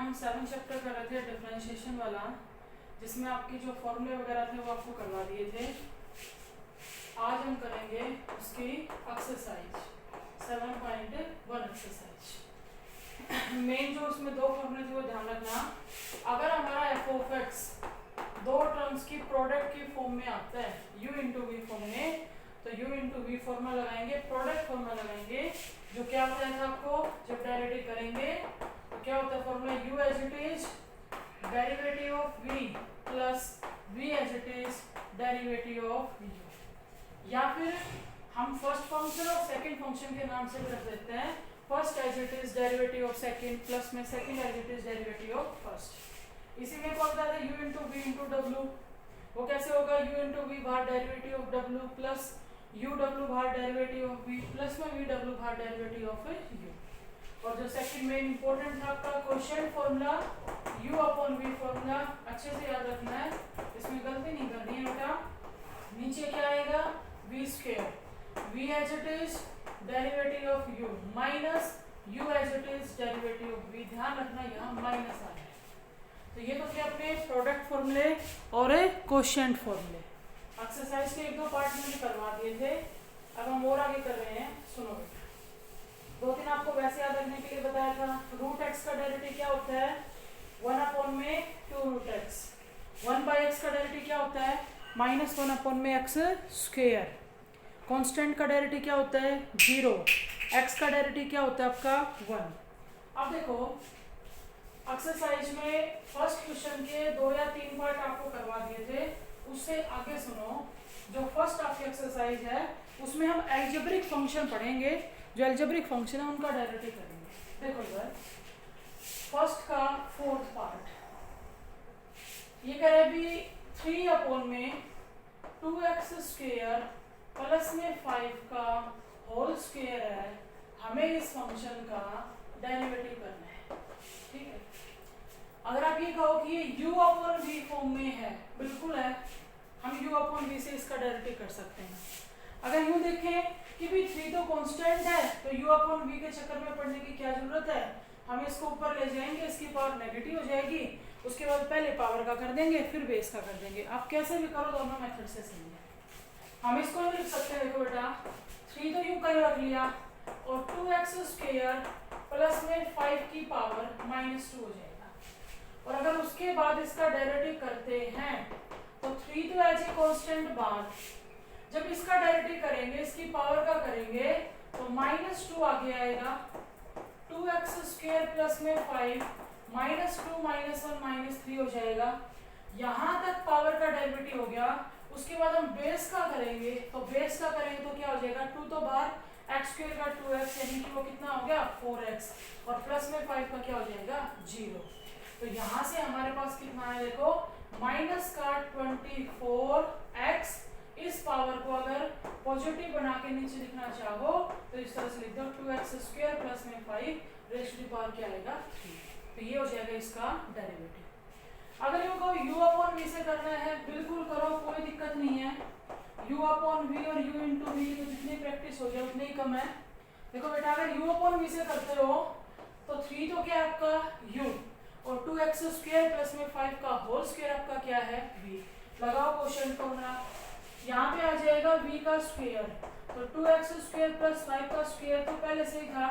हम 7 चैप्टर कर रहे थे डिफरेंशिएशन वाला, जिसमें आपकी जो फॉर्मूले वगैरह थे वो आपको करवा दिए थे। आज हम करेंगे उसकी एक्सरसाइज 7.1 एक्सरसाइज। मेन जो उसमें दो फॉर्मूले थे वो ध्यान रखना। अगर हमारा एफ ऑफ एक्स दो टर्म्स की प्रोडक्ट की फॉर्म में आता है u इंटू वी फॉर्म में, तो u इंटू वी फॉर्मूला लगाएंगे, प्रोडक्ट फॉर्मूला लगाएंगे, जो क्या होता है आपको जब डेरिवेटिव करेंगे तो क्या होता है formula u as it is derivative of v plus v as it is derivative of u, या फिर हम फर्स्ट फंक्शन और सेकंड फंक्शन के नाम से रख देते हैं। First as it is derivative of second plus में second as it is derivative of first. इसी में कौन सा है u इंटू वी इंटू डब्ल्यू, वो कैसे होगा u इंटू वी बाहर derivative of w plus u w बाहर डेरिवेटिव ऑफ v प्लस में v w बाहर डेरिवेटिव ऑफ u। और जो सेकंड मेन इंपॉर्टेंट था आपका question formula u upon v formula, अच्छे से याद रखना है, इसमें गलती नहीं करनी है बेटा। नीचे क्या आएगा v square v as it is derivative of u minus u as it is derivative of v, ध्यान रखना यहाँ माइनस आ रहा है। तो ये तो थे अपने प्रोडक्ट फॉर्मूले और क्वोशिएंट फॉर्मूले। एक्सरसाइज के एक दो पार्ट मैंने करवा दिए थे, अब हम और आगे कर रहे हैं। सुनो बेटा, दो तीन आपको वैसे याद रखने के लिए बताया था। रूट एक्स का डेरिवेटिव क्या होता है 1 अपॉन में 2 रूट एक्स। 1 बाई एक्स का डेरिवेटिव क्या होता है माइनस 1 अपॉन में एक्स स्क्वेयर। कांस्टेंट का डेरिवेटिव क्या होता है 0। एक्स का डेरिवेटिव क्या होता है आपका 1। अब देखो एक्सरसाइज में फर्स्ट क्वेश्चन के 2 या 3 पार्ट आपको करवा दिए थे, उससे आगे सुनो। जो फर्स्ट आपकी एक्सरसाइज है उसमें हम एल्जेब्रिक फंक्शन पढ़ेंगे, जो एल्जेब्रिक फंक्शन है उनका डेरिवेटिव करेंगे। देखो इधर फर्स्ट का फोर्थ पार्ट ये करे भी 3 अपॉन में 2x स्क्वेयर प्लस में 5 का होल स्क्वेयर है। हमें इस फंक्शन का डेरिवेटिव करना है, ठीक है। अगर आप ये कहो कि ये u अपॉन v फॉर्म में है, बिल्कुल है, हम u अपॉन v से इसका डेरिवेटिव कर सकते हैं। अगर यूं देखें कि भी 3 तो कांस्टेंट है, तो u अपॉन v के चक्कर में पढ़ने की क्या जरूरत है, हम इसको ऊपर ले जाएंगे, इसकी पावर नेगेटिव हो जाएगी, उसके बाद पहले पावर का कर देंगे फिर बेस का कर देंगे। आप कैसे भी करो, दोनों मेथड से सही है। हम इसको नहीं लिख सकते, देखो बेटा 3 तो यूं कहीं रख लिया और 2x स्क्वेयर प्लस में 5 की पावर -2 हो जाएगा। और अगर उसके बाद इसका डेरिवेटिव करते हैं तो 3 तो एज ए कांस्टेंट बाद, जब इसका डेरिवेटिव करेंगे इसकी पावर का करेंगे तो -2 आगे आएगा। 2x स्क्वायर प्लस में 5 -2 -1 -3 हो जाएगा। यहाँ तक पावर का डेरिवेटिव हो गया। उसके बाद हम बेस का करेंगे, तो बेस का करेंगे तो क्या हो जाएगा 2 तो बाहर, x स्क्वायर का 2x यानी कि वो कितना हो गया 4x, और प्लस में 5 का क्या हो जाएगा 0। तो यहाँ से हमारे पास कितना है देखो माइनस का 24x। इस पावर को अगर पॉजिटिव बना के नीचे लिखना चाहो तो इस तरह से लिख दो 2x स्क्वायर प्लस में 5 रेज़ टू द पावर क्या आएगा 3। तो ये हो जाएगा इसका डेरिवेटिव। अगर ये को u अपॉन v से करना है बिल्कुल करो, कोई दिक्कत नहीं है। u अपॉन v और u इंटू वी तो जितनी प्रैक्टिस हो जाए उतनी ही कम है। देखो बेटा अगर u अपॉन v से करते हो तो 3 तो क्या है आपका u और 2x स्क्वायर प्लस में 5 का होल स्क्वायर आपका क्या है v। लगाओ क्वेश्चन फॉर्मूला, यहाँ पे आ जाएगा v का स्क्वायर, तो 2x स्क्वायर प्लस 5 का स्क्वायर तो पहले से ही था,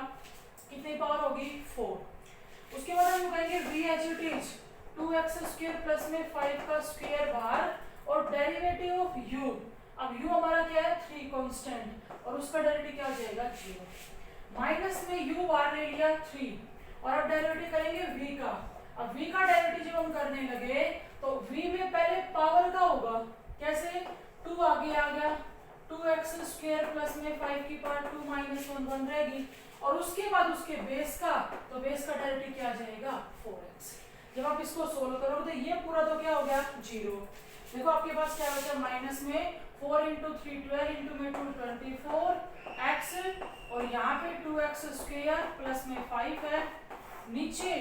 कितनी पावर होगी 4। उसके बाद हम कहेंगे v as it is 2x square plus में 5 का स्क्वायर बाहर और डेरिवेटिव ऑफ u। अब u हमारा क्या है 3 कांस्टेंट और उसका डेरिवेटिव क्या हो जाएगा 0। माइनस में u बाहर ले लिया 3 और अब डेरिवेटिव करेंगे v का। अब v का डेरिवेटिव जब हम करने लगे तो v में पहले पावर का होगा, कैसे 2 आगे आ गया, 2x स्क्वायर प्लस में 5 की पावर 2 -1 1 रहेगी, और उसके बाद उसके बेस का, तो बेस का डेरिवेटिव क्या आ जाएगा 4x। जब आप इसको सोल्व करोगे तो ये पूरा तो क्या हो गया 0। देखो आपके पास क्या बचा माइनस में 4 इंटू 3 12 इंटू में 2 24x, और यहाँ पे 2x स्क्वायर प्लस में 5 है, नीचे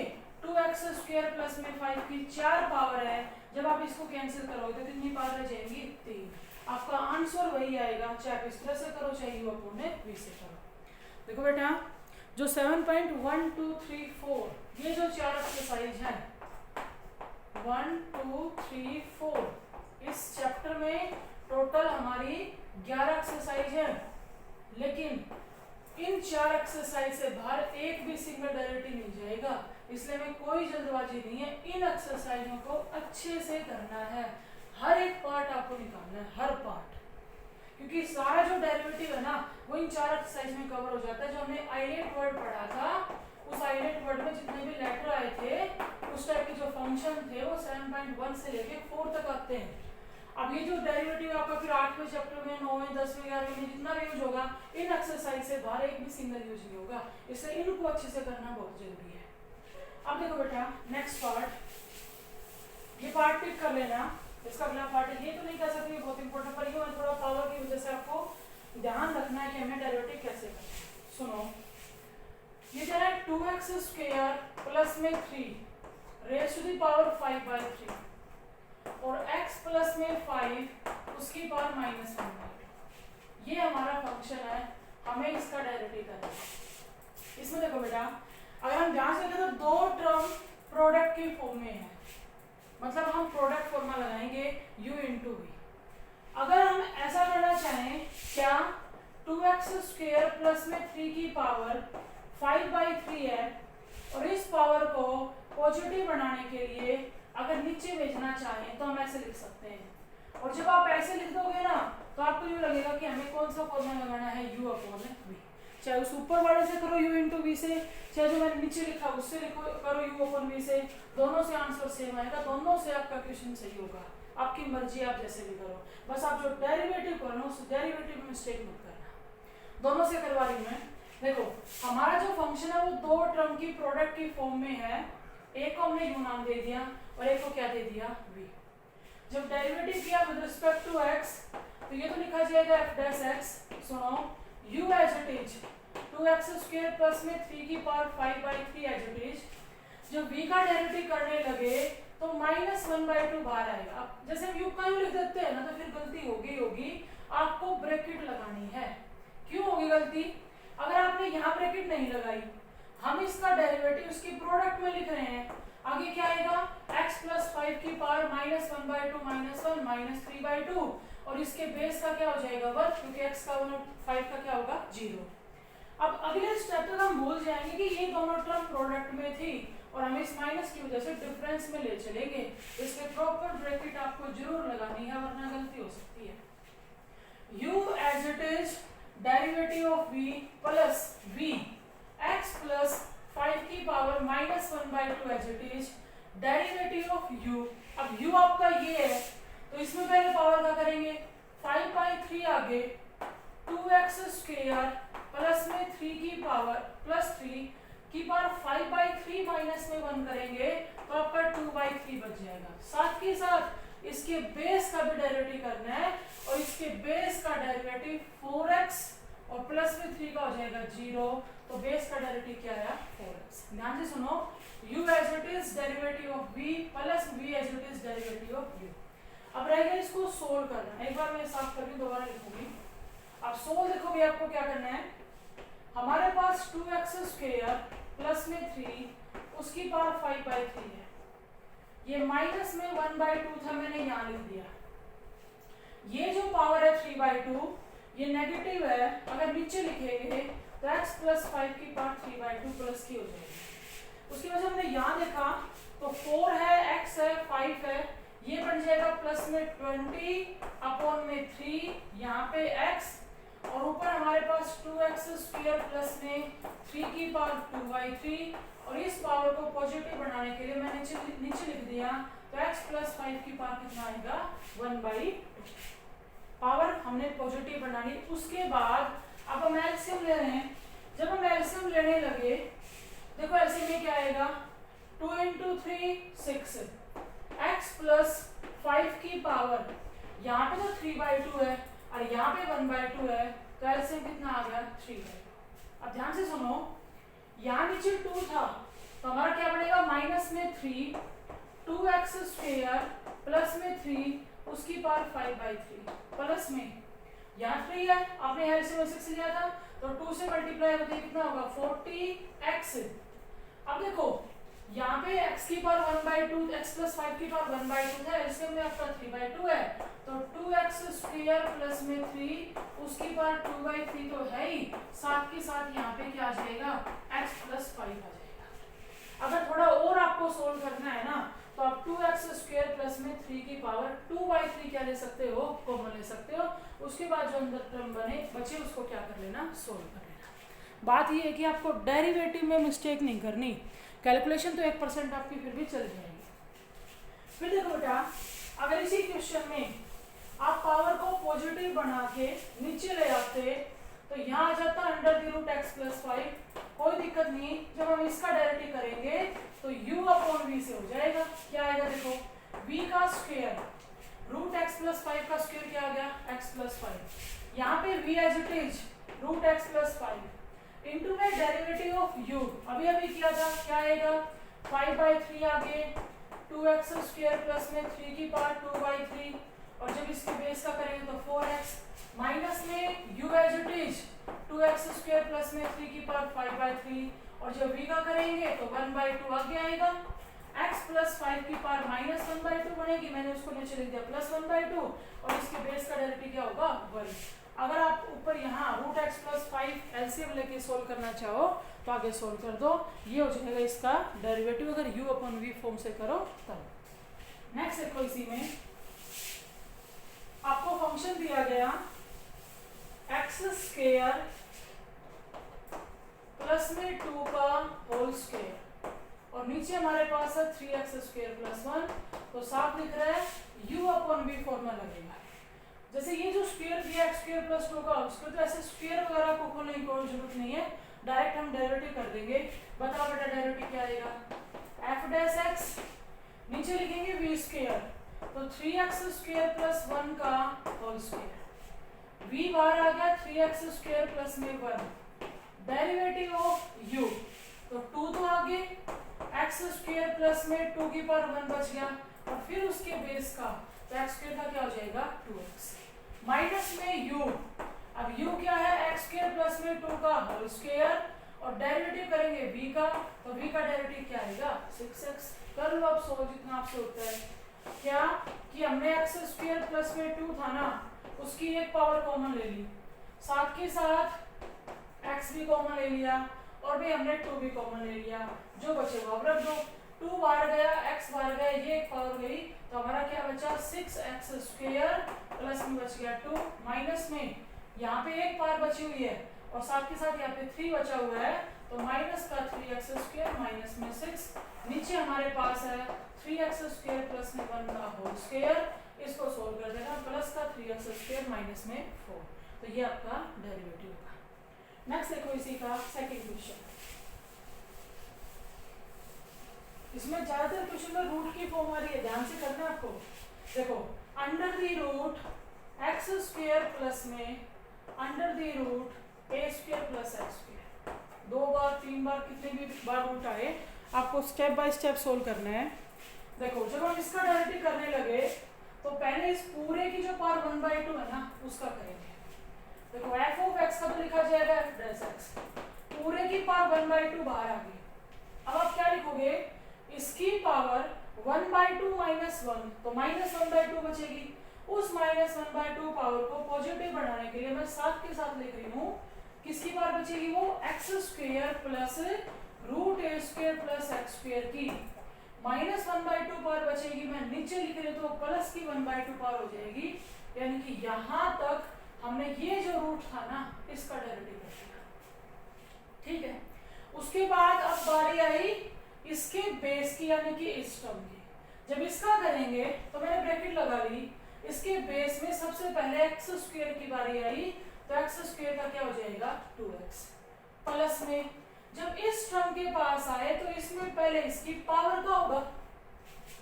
2x स्क्वायर प्लस में 5 की 4 पावर है। जब आप इसको कैंसिल करोगे तो कितनी पावर रह जाएंगी 3। आपका आंसर वही आएगा, चाहे आप इस तरह से करो चाहे u अपॉन v से करो। देखो बेटा जो 7.1234 ये जो 4 एक्सरसाइज है 1 2 3 4 इस चैप्टर में टोटल हमारी 11 एक्सरसाइज है, लेकिन इन 4 एक्सरसाइज से बाहर एक भी सिंगल डेरिवेटिव नहीं जाएगा, इसलिए में कोई जल्दबाजी नहीं है। इन एक्सरसाइजों को अच्छे से करना है, हर एक पार्ट आपको निकालना है, हर पार्ट, क्योंकि सारा जो डेरिवेटिव है ना वो इन 4 एक्सरसाइज में कवर हो जाता है। जो हमने आइलेट वर्ड पढ़ा था उस आइलेट वर्ड में जितने भी लेटर आए थे उस टाइप के जो फंक्शन थे वो 7.1 से लेके 4 तक आते हैं। अब ये जो डेरिवेटिव आपका फिर 8वें चैप्टर में 9वें 10वें 11वें में जितना भी यूज होगा इन एक्सरसाइज से बाहर एक भी सिंगल यूज नहीं होगा, इसलिए इनको अच्छे से करना बहुत जरूरी है। अब देखो बेटा नेक्स्ट पार्ट, ये पार्ट टिक कर लेना, इसका अगला पार्ट है। ये तो नहीं कह सकती बहुत इंपॉर्टेंट, पर ये थोड़ा पावर की वजह से आपको ध्यान रखना है कि हमें डेरिवेटिव कैसे करना है। सुनो, ये दे रहा है 2x² प्लस में 3 रेज़ टू द पावर 5/3 और x प्लस में 5 उसकी पावर -1/2। ये हमारा फंक्शन है, हमें इसका डेरिवेटिव करना है। इसमें देखो बेटा अगर हम ध्यान से देखें तो दो टर्म प्रोडक्ट की फॉर्म में है, मतलब हम प्रोडक्ट फॉर्मूला लगाएंगे u × v। अगर हम ऐसा करना चाहें क्या 2x² प्लस में 3 की पावर 5/3 है और इस पावर को पॉजिटिव बनाने के लिए अगर नीचे भेजना चाहें तो हम ऐसे लिख सकते हैं, और जब आप ऐसे लिख दोगे ना तो आपको यूँ लगेगा कि हमें कौन सा फॉर्मूला लगाना है u/v। चाहे उस ऊपर वाले से करो u × v से, चाहे जो मैंने नीचे लिखा उससे लिखो करो u/v से, दोनों से आंसर सेम आएगा, दोनों से आपका क्वेश्चन सही होगा। आपकी मर्जी, आप जैसे भी करो, बस आप जो डेरिवेटिव करो उस डेरिवेटिव में मिस्टेक मत करना। दोनों से करवा रही हूँ मैं। देखो हमारा जो फंक्शन है वो दो टर्म की प्रोडक्ट की फॉर्म में है, एक को हमने u नाम दे दिया और एक को क्या दे दिया v। जब डेरिवेटिव किया विद रिस्पेक्ट टू x तो ये तो लिखा जाएगा f'(x). सुनो, u as it is 2x² plus में 3 की पावर 5/3 एज इट इज। जब v का डेरिवेटिव करने लगे तो -1/2 बाहर आएगा। अब जैसे हम u का u लिख देते हैं ना तो फिर गलती होगी, आपको ब्रैकेट लगानी है। क्यों होगी गलती? अगर आपने यहाँ ब्रैकेट नहीं लगाई, हम इसका डेरिवेटिव इसकी प्रोडक्ट में लिख रहे हैं, आगे क्या आएगा x प्लस 5 की पावर -1/2 -1 -3/2 और इसके बेस का क्या हो जाएगा 1, क्योंकि x का 1 और 5 का क्या होगा 0। अब अगले स्टेप तक हम भूल जाएंगे कि ये दोनों टर्म प्रोडक्ट में थी और हम इस माइनस की वजह से डिफरेंस में ले चलेंगे, इसमें प्रॉपर ब्रैकेट आपको जरूर लगानी है वरना गलती हो सकती है। u as it is derivative of v plus v x plus 5 की power -1/2 as it is derivative of u। अब u आपका ये है तो इसमें पहले पावर का करेंगे 5/3 आगे 2x² प्लस में 3 की पावर प्लस 3 की पावर 5/3 माइनस में 1 करेंगे तो आपका 2/3 बच जाएगा। साथ ही साथ इसके बेस का भी डेरिवेटिव करना है और इसके बेस का डेरिवेटिव 4x और प्लस में 3 का हो जाएगा 0, तो बेस का डेरिवेटिव क्या है 4x। ध्यान से सुनो, u as it is derivative of v plus v as it is derivative of u। अब रहेगा इसको सोल्व करना। एक बार मैं साफ करके दोबारा लिखूंगी। अब सोल्व देखोगे आपको क्या करना है, हमारे पास 2x² प्लस में 3 उसकी पावर 5/3 है, ये माइनस में 1/2 था मैंने यहाँ लिख दिया। ये जो पावर है 3/2 ये नेगेटिव है, अगर नीचे लिखेंगे तो x प्लस 5 की पावर 3/2 प्लस की हो जाएगी। उसकी वजह हमने यहाँ देखा तो 4 है, x है, 5 है, ये बन जाएगा प्लस में 20/3 यहाँ पे x और ऊपर हमारे पास 2x² प्लस में 3 की पावर 2/3 और इस पावर को पॉजिटिव बनाने के लिए मैंने नीचे लिख दिया तो x प्लस 5 की पावर कितना आएगा 1/2। पावर हमने पॉजिटिव बनानी। उसके बाद अब हम एलसीएम ले रहे हैं। जब हम एलसीएम लेने लगे देखो एलसीएम में क्या आएगा 2 × 3 6 x प्लस 5 की पावर यहाँ पे तो 3/2 है और यहाँ पे 1/2 है तो एलसीएम कितना आ गया 3/2। अब ध्यान से सुनो, यहाँ नीचे 2 था तो हमारा क्या बनेगा माइनस में 3 2x² प्लस में 3 उसकी पावर 5/3 प्लस में यहाँ 3 है, आपने एलसीएम 6 लिया था, तो 2 से मल्टीप्लाई होते कितना होगा 40x। अब देखो यहाँ पे x की पावर 1/2, x प्लस 5 की पावर 1/2 है, एलसीएम में आपका 3/2 है, तो 2x स्क्वायर प्लस में 3 उसकी पावर 2/3 तो है ही, साथ के साथ यहाँ पे क्या आ जाएगा x प्लस 5 आ जाएगा। अगर थोड़ा और आपको सोल्व करना है ना, तो आप 2x स्क्वायर प्लस में 3 की पावर 2/3 क्या ले सकते हो, कॉमन ले सकते हो। उसके बाद जो अंदर टर्म बने बचे उसको क्या कर लेना, सोल्व कर लेना। बात ये है कि आपको डेरिवेटिव में मिस्टेक नहीं करनी, कैलकुलेशन तो 1% आपकी फिर भी चल जाएगी। फिर देखो बेटा, अगर इसी क्वेश्चन में आप पावर को पॉजिटिव बना के नीचे ले आते तो यहाँ आ जाता under the root x plus 5, कोई दिक्कत नहीं। जब हम इसका डायरेक्टली करेंगे तो u अपॉन v से हो जाएगा। क्या आएगा देखो, v का स्क्वायर रूट x प्लस 5 का स्क्वायर क्या आ गया x प्लस 5, यहाँ पे v as it is root x plus 5 into में डेरिवेटिव ऑफ u, अभी अभी किया था, क्या आएगा 5/3 आगे 2x स्क्वायर प्लस में 3 की पावर 2/3, और जब इसके बेस का करेंगे तो 4x माइनस में u as it is 2x square plus में 3 की पावर 5/3, और जब v का करेंगे तो 1/2 आगे आएगा, x प्लस 5 की पावर माइनस 1/2 बनेगी, मैंने उसको नीचे लिख दिया प्लस 1/2, और इसके बेस का डेरिवेटिव क्या होगा 1। अगर आप ऊपर यहाँ रूट x प्लस 5 एलसीएम लेके सोल्व करना चाहो तो आगे सोल्व कर दो, ये हो जाएगा इसका डेरिवेटिव, अगर u अपॉन v फॉर्म से करो तब। नेक्स्ट देखो, इसी में आपको फंक्शन दिया गया x स्क्वायर प्लस में 2 का होल स्क्वायर, और नीचे हमारे पास है 3x स्क्वायर प्लस 1, तो साफ लिख रहा है u अपॉन v फॉर्मूला लगेगा। जैसे ये जो स्क्वायर दिया x स्क्वायर प्लस 2 का, उसको तो ऐसे स्क्वायर वगैरह को खोलने की कोई जरूरत नहीं है, डायरेक्ट हम डेरिवेटिव कर देंगे। बताओ बेटा डेरिवेटिव क्या आएगा, f डैश x, नीचे लिखेंगे v स्क्वायर, तो 3x स्क्वायर प्लस 1 का होल स्क्वायर, v बाहर आ गया 3x स्क्वायर प्लस में 1, डेरिवेटिव ऑफ u, तो 2 तो आगे x स्क्वायर प्लस में 2 की पावर 1 बच गया, और फिर उसके बेस का तो x स्क्वायर का क्या हो जाएगा 2x, माइनस में u, अब u क्या है x स्क्वायर प्लस में 2 का होल स्क्वायर, और डेरिवेटिव करेंगे v का, तो v का डेरिवेटिव क्या आएगा 6x। कर लो अब सोल्व जितना आपसे होता है। क्या कि हमने x स्क्वायर प्लस में 2 था ना, उसकी एक पावर कॉमन ले ली, साथ के साथ x भी कॉमन ले लिया, और भी हमने 2 भी कॉमन ले लिया, जो बचेगा अब रख दो, 2 बाहर गया x बाहर गया, ये एक पावर गई, तो हमारा क्या बचा 6x स्क्वायर प्लस में बच गया 2, माइनस में यहाँ पे एक पावर बची हुई है, और साथ के साथ यहाँ पे 3 बचा हुआ है, तो माइनस का 3x स्क्वायर माइनस में 6, नीचे हमारे पास है 3x स्क्वायर प्लस में 1 का होल स्क्वायर, इसको सोल्व कर देना, प्लस का 3x स्क्वायर माइनस में 4, तो ये आपका डेरिवेटिव होगा। नेक्स्ट देखो इसी का सेकंड क्वेश्चन, इसमें ज्यादातर क्वेश्चन में रूट की फॉर्म आ रही है, ध्यान से करना आपको। देखो under the root x square plus में under the root a square plus x square, 2 बार 3 बार कितने भी बार रूट आए, आपको स्टेप बाय स्टेप सोल्व करना है। देखो जब हम इसका डेरिवेटिव करने लगे तो पहले इस पूरे की जो पावर 1/2 है ना उसका करेंगे। देखो f ऑफ x का तो लिखा जाएगा f डैश x, पूरे की पावर 1/2 बाहर आ गई, अब आप क्या लिखोगे, इसकी पावर 1/2 माइनस 1, तो माइनस 1/2 बचेगी, उस माइनस 1/2 पावर को पॉजिटिव बनाने के लिए मैं साथ के साथ लिख रही हूँ, किसकी पावर बचेगी वो x square plus root a square plus x square की, माइनस 1/2 पावर बचेगी, मैं नीचे लिख रही हूँ तो प्लस की 1/2 पावर हो जाएगी, यानी कि यहाँ तक हमने ये जो रूट था ना इसका डेरिवेटिव कर दिया। ठीक है, उसके बाद अब बारी आई इसके बेस की, यानी कि इस टर्म की। जब इसका करेंगे तो मैंने ब्रैकेट लगा ली, इसके बेस में सबसे पहले x स्क्वायर की बारी आई, तो x स्क्वायर का क्या हो जाएगा 2x, प्लस में जब इस टर्म के पास आए तो इसमें पहले इसकी पावर का होगा,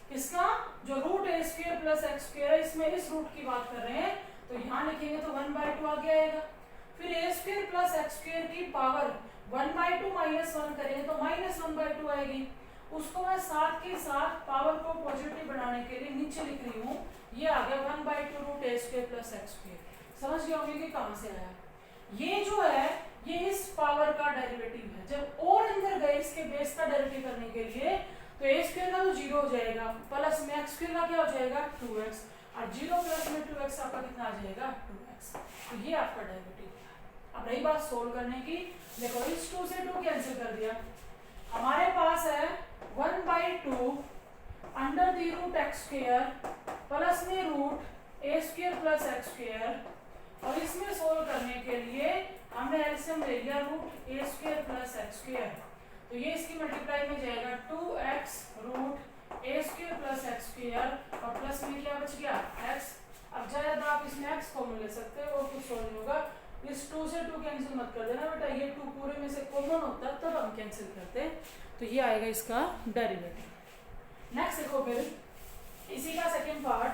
किसका, जो root a square plus x square है, इसमें इस रूट की बात कर रहे हैं, तो यहाँ लिखेंगे तो 1/2 आगे आएगा, फिर a square plus x square की पावर 1/2 माइनस 1 करेंगे तो माइनस 1/2 आएगी, उसको मैं साथ के साथ पावर को पॉजिटिव बनाने के लिए नीचे लिख रही हूँ, ये आ गया 1/2 root a square plus x square, समझ गए होंगे कि कहां से आया। ये जो है ये इस पावर का डेरिवेटिव है। जब और अंदर गए इसके बेस का डेरिवेटिव करने के लिए तो ए स्क्वायर का तो 0 हो जाएगा, प्लस में एक्स स्क्वायर का क्या हो जाएगा 2x, और 0 प्लस में 2x आपका कितना आ जाएगा 2x। तो ये आपका डेरिवेटिव है। अब रही बात सोल्व करने की, देखो इस 2 से 2 कैंसिल कर दिया, हमारे पास है 1/2 under the root x square plus में root a square plus x square, और इसमें सोल्व करने के लिए हमने एलसीएम ले लिया root a square plus x square, तो ये इसकी मल्टीप्लाई में जाएगा 2x root a square plus x square, और प्लस में क्या बच गया x। अब चाहे तो आप इसमें x कॉमन ले सकते हो और कुछ सोल्व नहीं होगा। इस 2 से 2 कैंसिल मत कर देना बेटा, ये 2 पूरे में से कॉमन होता है तब हम कैंसिल करते, तो ये आएगा इसका डेरिवेटिव। नेक्स्ट देखो फिर इसी का second part,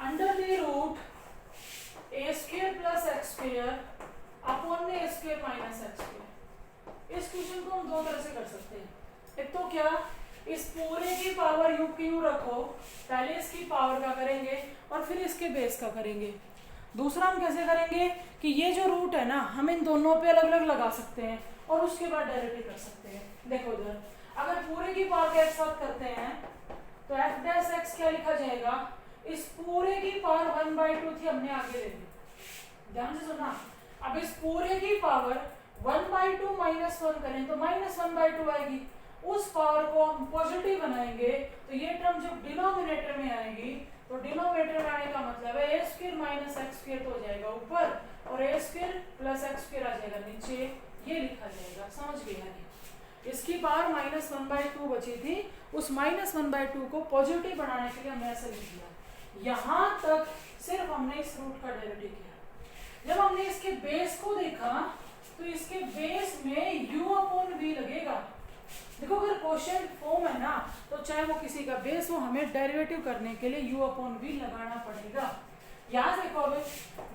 under the root a square plus x square upon में a square minus x square. इस क्वेश्चन को हम दो तरह से कर सकते हैं। एक तो क्या, इस पूरे की पावर यू की यू रखो, पहले इसकी पावर का करेंगे और फिर इसके बेस का करेंगे। दूसरा हम कैसे करेंगे कि ये जो रूट है ना हम इन दोनों पे अलग अलग लगा सकते हैं और उसके बाद डेरिवेटिव कर सकते हैं। देखो इधर अगर पूरे की पावर का एक साथ करते हैं तो एफ डैश एक्स क्या लिखा जाएगा, इस पूरे की पावर 1/2 थी हमने आगे ले ली, ध्यान से सुनना। अब इस पूरे की पावर 1/2 माइनस 1 करें तो माइनस 1/2 आएगी, उस पावर को हम पॉजिटिव बनाएंगे तो ये टर्म जब डिनोमिनेटर में आएगी तो डिनोमिनेटर में आने का मतलब है a square minus x square तो हो जाएगा ऊपर और ए स्क्वायर प्लस एक्स स्क्वायर आ जाएगा नीचे, ये लिखा जाएगा। समझ गए यानी इसकी पावर माइनस 1/2 बची थी, उस माइनस 1/2 को पॉजिटिव बनाने के लिए हमने ऐसे लिख दिया। यहां तक सिर्फ हमने इस रूट का डेरिवेटिव किया। जब हमने इसके बेस को देखा तो इसके बेस में u अपॉन v लगेगा। देखो अगर क्वेश्चन फॉर्म है ना तो चाहे वो किसी का बेस हो हमें डेरिवेटिव करने के लिए u अपॉन v लगाना पड़ेगा। यहाँ देखो अब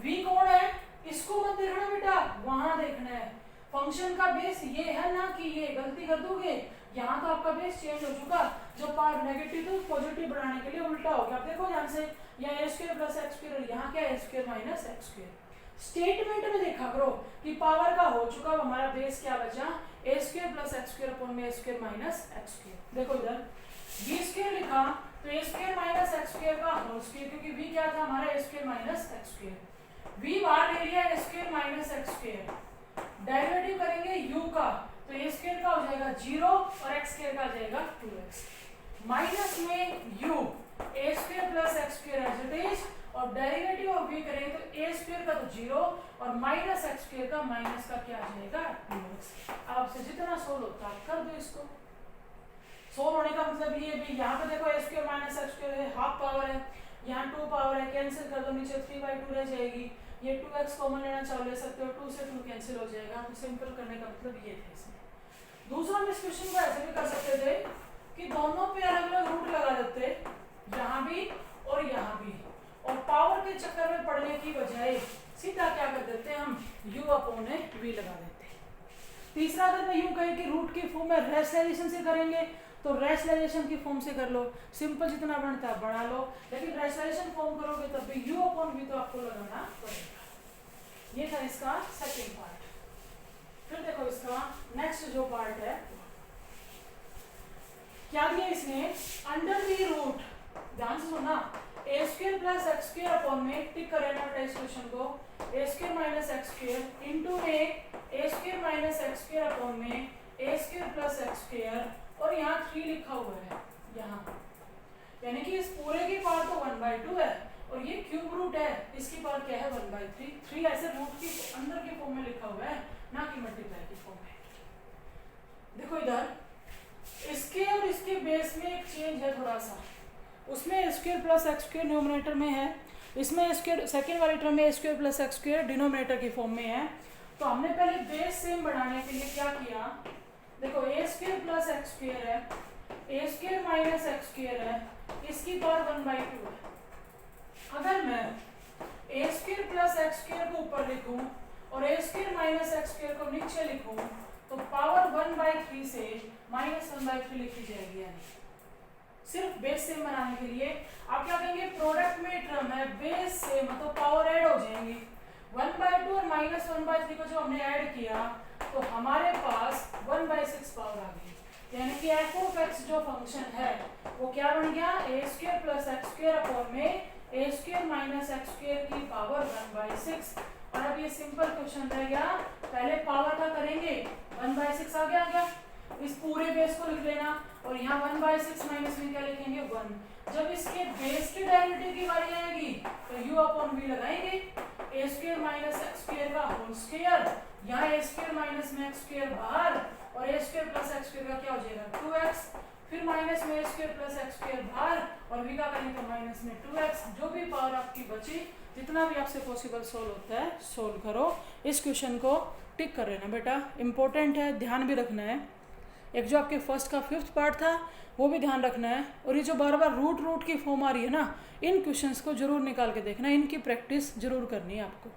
v कौन है, इसको मत देखना बेटा, वहां देखना है। फंक्शन का बेस ये है ना कि ये, गलती कर दोगे यहाँ तो आपका बेस चेंज हो चुका, जो पावर नेगेटिव तो पॉजिटिव बढ़ाने के लिए उल्टा हो गया। आप देखो ध्यान से, यहाँ a square plus x square, यहाँ क्या है a square minus x square. Statement में देखा करो कि पावर का हो चुका, हमारा बेस क्या बचा a square plus x square upon में a square minus x square. देखो इधर बी स्क्वायर लिखा तो a square minus x square का होल स्क्वायर, क्योंकि बी क्या था हमारा a square minus x square. B बाहर ले लिया a square minus x square, derivative करेंगे u का तो ए स्क्वायर का हो जाएगा 0 और एक्स स्क्वायर का आ जाएगा 2x, माइनस में u a square plus x square as it is, और डेरिवेटिव ऑफ v करें तो ए स्क्वायर का तो 0 और माइनस एक्स स्क्वायर का माइनस का क्या आ जाएगा 2x। आपसे जितना सोल्व होता है कर दो इसको। सोल्व होने का मतलब ये भी, यहाँ पे देखो ए स्क्वायर माइनस एक्स स्क्वायर है, हाफ पावर है, यहाँ 2 पावर है, कैंसिल कर दो, नीचे 3/2 रह जाएगी। ये 2x कॉमन लेना चाहो ले सकते हो, 2 से 2 कैंसिल हो जाएगा। तो सिंपल करने का मतलब ये था इसमें। दूसरा हम इस क्वेश्चन को ऐसे भी कर सकते थे कि दोनों पे अलग अलग रूट लगा देते, यहाँ भी और यहाँ भी, और पावर के चक्कर में पड़ने की बजाय सीधा क्या कर देते हम u अपॉन v लगा देते। तीसरा अगर मैं यूं कहे कि रूट की फॉर्म में रेशनलाइजेशन से करेंगे तो रेशनलाइजेशन की फॉर्म से कर लो, सिंपल जितना बनता है बना लो, लेकिन रेशनलाइजेशन फॉर्म करोगे तब भी u अपॉन v तो आपको लगाना पड़ेगा। ये था इसका सेकंड पार्ट। फिर देखो इसका नेक्स्ट जो पार्ट है क्या दिया इसने, अंडर द रूट, ध्यान से सुनना, a square plus x square upon में टिक करें ना इस क्वेश्चन को, a square minus x square into में a square minus x square upon में a square plus x square, और यहाँ 3 लिखा हुआ है यहाँ, यानी कि इस पूरे की पावर तो 1/2 है और ये क्यूब रूट है, इसकी पावर क्या है 1/3। 3 ऐसे रूट की अंदर के फॉर्म में लिखा हुआ है, ना कि मल्टीप्लाई की फॉर्म में। देखो इधर इसके और इसके बेस में एक चेंज है थोड़ा सा, उसमें square plus x square numerator में है, इसमें स्क्वायर सेकेंड वाले टर्म में square plus x square denominator की फॉर्म में है। तो हमने पहले बेस सेम बढ़ाने के लिए क्या किया, देखो ए स्क्वायर प्लस एक्स स्क्वायर है, a square minus x square है, इसकी पावर 1/2 है। अगर मैं ए स्क्वायर प्लस एक्स स्क्वायर को ऊपर लिखूं और ए स्क्वायर माइनस एक्स स्क्वायर को नीचे लिखूं तो पावर 1/3 से माइनस 1/3 लिखी जाएगी, यानी सिर्फ बेस सेम बनाने के लिए आप क्या करेंगे, प्रोडक्ट में टर्म है बेस सेम मतलब पावर ऐड हो जाएंगी। 1/2 और -1/3 को जो हमने ऐड किया तो हमारे पास 1/6 पावर आ गई, यानी कि एफ ऑफ एक्स जो फंक्शन है वो क्या बन गया, a² + x² अपॉन में a² - x² की पावर 1/6। और अब ये सिंपल क्वेश्चन रह गया, पहले पावर का करेंगे 1/6 आ गया, इस पूरे बेस को लिख लेना और यहाँ 1/6 माइनस में क्या लिखेंगे 1। जब इसके बेस की डेरिवेटिव की बारी आएगी तो u अपॉन v लगाएंगे, a² - x² का होल स्क्वायर, यहाँ a² - x² बाहर और a² + x² का क्या हो जाएगा 2x, फिर माइनस में a² + x² बाहर और v का करेंगे तो माइनस में 2x। जो भी पावर आपकी बची, जितना भी आपसे पॉसिबल सोल्व होता है सोल्व करो। इस क्वेश्चन को टिक कर लेना बेटा, इंपॉर्टेंट है, ध्यान भी रखना है। एक जो आपके फर्स्ट का 5th पार्ट था वो भी ध्यान रखना है, और ये जो बार बार रूट की फॉर्म आ रही है ना, इन क्वेश्चंस को जरूर निकाल के देखना, इनकी प्रैक्टिस जरूर करनी है आपको।